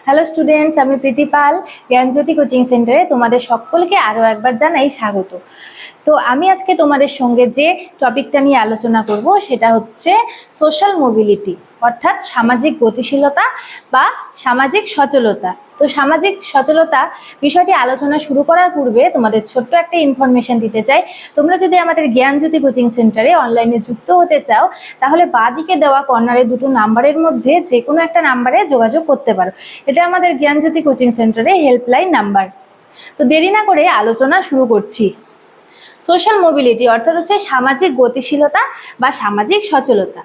Hello students, আমি প্রীতি পাল জ্ঞানজ্যোতি coaching সেন্টারে তোমাদের সকলকে আরও একবার জানাই স্বাগত। তো আমি আজকে তোমাদের সঙ্গে যে টপিকটা নিয়ে আলোচনা করব সেটা হচ্ছে সোশ্যাল মোবিলিটি, অর্থাৎ সামাজিক গতিশীলতা বা সামাজিক সচলতা। তো সামাজিক সচলতা বিষয়টি আলোচনা শুরু করার পূর্বে তোমাদের ছোট্ট একটা ইনফরমেশন দিতে চাই। তোমরা যদি আমাদের জ্ঞানজ্যোতি কোচিং সেন্টারে অনলাইনে যুক্ত হতে চাও তাহলে বাঁদিকে দেওয়া কর্নারে দুটো নাম্বারের মধ্যে যে কোনো একটা নাম্বারে যোগাযোগ করতে পারো। এটা আমাদের জ্ঞানজ্যোতি কোচিং সেন্টারে হেল্পলাইন নাম্বার। তো দেরি না করে আলোচনা শুরু করছি। সোশ্যাল মোবিলিটি অর্থাৎ হচ্ছে সামাজিক গতিশীলতা বা সামাজিক সচলতা।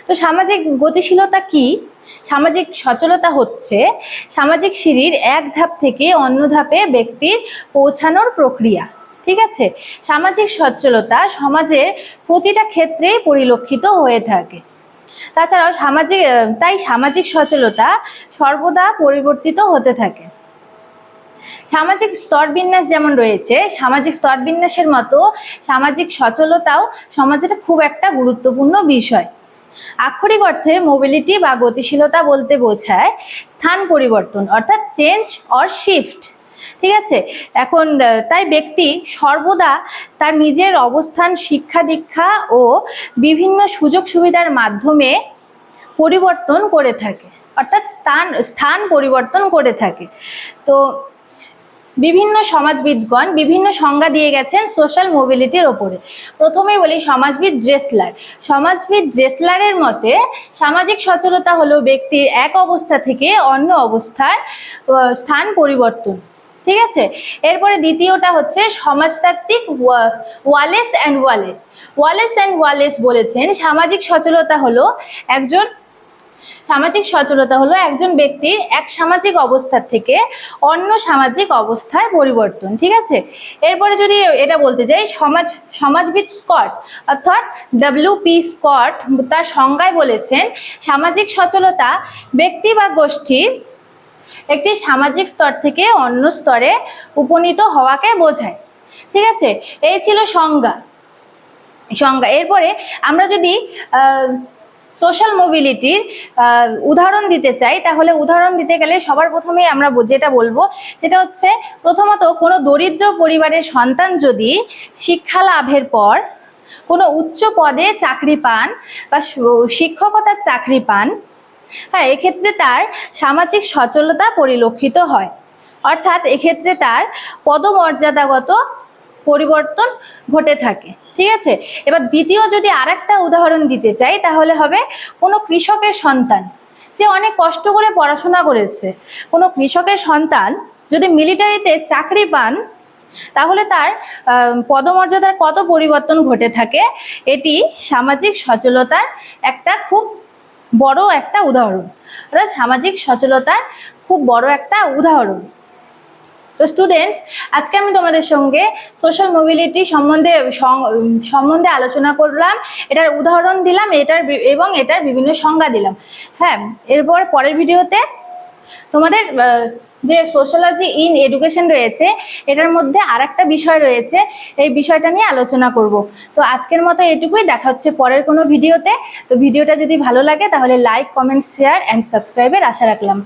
তো সামাজিক গতিশীলতা কি? সামাজিক সচলতা হচ্ছে সামাজিক সিঁড়ির এক ধাপ থেকে অন্য ধাপে ব্যক্তির পৌঁছানোর প্রক্রিয়া। ঠিক আছে, সামাজিক সচলতা সমাজের প্রতিটা ক্ষেত্রেই পরিলক্ষিত হয়ে থাকে। তাছাড়াও সামাজিক সচলতা সর্বদা পরিবর্তিত হতে থাকে। সামাজিক স্তরবিন্যাস যেমন রয়েছে, সামাজিক স্তরবিন্যাসের মতো সামাজিক সচলতাও সমাজের খুব একটা গুরুত্বপূর্ণ বিষয়। আক্ষরিক অর্থে মোবিলিটি বা গতিশীলতা বলতে বোঝায় স্থান পরিবর্তন, অর্থাৎ চেঞ্জ অর শিফট। ঠিক আছে, এখন তাই ব্যক্তি সর্বদা তার নিজের অবস্থান, শিক্ষা দীক্ষা ও বিভিন্ন সুযোগ সুবিধার মাধ্যমে পরিবর্তন করে থাকে, অর্থাৎ স্থান পরিবর্তন করে থাকে। তো বিভিন্ন সমাজবিদগণ বিভিন্ন সংজ্ঞা দিয়ে গেছেন সোশ্যাল মোবিলিটির ওপরে। প্রথমেই বলি সমাজবিদ ড্রেসলারের মতে সামাজিক সচলতা হলো ব্যক্তির এক অবস্থা থেকে অন্য অবস্থায় স্থান পরিবর্তন। ঠিক আছে, এরপরে দ্বিতীয়টা হচ্ছে সমাজতাত্ত্বিক ওয়ালেস অ্যান্ড ওয়ালেস বলেছেন সামাজিক সচলতা হলো একজন ব্যক্তির এক সামাজিক অবস্থা থেকে অন্য সামাজিক অবস্থায় পরিবর্তন। ঠিক আছে, এরপরে যদি এটা বলতে যাই সমাজবিদ স্কট অর্থাৎ WP স্কট তার সংজ্ঞায় বলেছেন সামাজিক সচলতা ব্যক্তি বা গোষ্ঠীর একটি সামাজিক স্তর থেকে অন্য স্তরে উপনীত হওয়াকে বোঝায়। ঠিক আছে, এই ছিল সংজ্ঞা। এরপরে আমরা যদি সোশ্যাল মোবিলিটির উদাহরণ দিতে চাই, তাহলে উদাহরণ দিতে গেলে সবার প্রথমে আমরা যেটা বলবো সেটা হচ্ছে প্রথমত কোনো দরিদ্র পরিবারের সন্তান যদি শিক্ষা লাভের পর কোনো উচ্চ পদে চাকরি পান বা শিক্ষকতার চাকরি পান, হ্যাঁ, এক্ষেত্রে তার সামাজিক সচলতা পরিলক্ষিত হয়, অর্থাৎ এক্ষেত্রে তার পদমর্যাদাগত পরিবর্তন ঘটে থাকে। ঠিক আছে, এবার দ্বিতীয় যদি আরেকটা উদাহরণ দিতে চাই তাহলে হবে কোনো কৃষকের সন্তান যে অনেক কষ্ট করে পড়াশোনা করেছে, কোনো কৃষকের সন্তান যদি মিলিটারিতে চাকরি পান তাহলে তার পদমর্যাদার কত পরিবর্তন ঘটে থাকে। এটি সামাজিক সচলতার একটা খুব বড় একটা উদাহরণ, অর্থাৎ সামাজিক সচলতার খুব বড় একটা উদাহরণ। তো স্টুডেন্টস, আজকে আমি তোমাদের সঙ্গে সোশ্যাল মোবিলিটি সম্বন্ধে আলোচনা করলাম, এটার উদাহরণ দিলাম, এটার বিভিন্ন সংজ্ঞা দিলাম। হ্যাঁ, এরপর পরের ভিডিওতে তোমাদের যে সোশ্যোলজি ইন এডুকেশন রয়েছে এটার মধ্যে আরেকটা বিষয় রয়েছে, এই বিষয়টা নিয়ে আলোচনা করব। তো আজকের মতো এটুকুই, দেখা হচ্ছে পরের কোনো ভিডিওতে। তো ভিডিওটা যদি ভালো লাগে তাহলে লাইক, কমেন্ট, শেয়ার অ্যান্ড সাবস্ক্রাইবের আশা রাখলাম।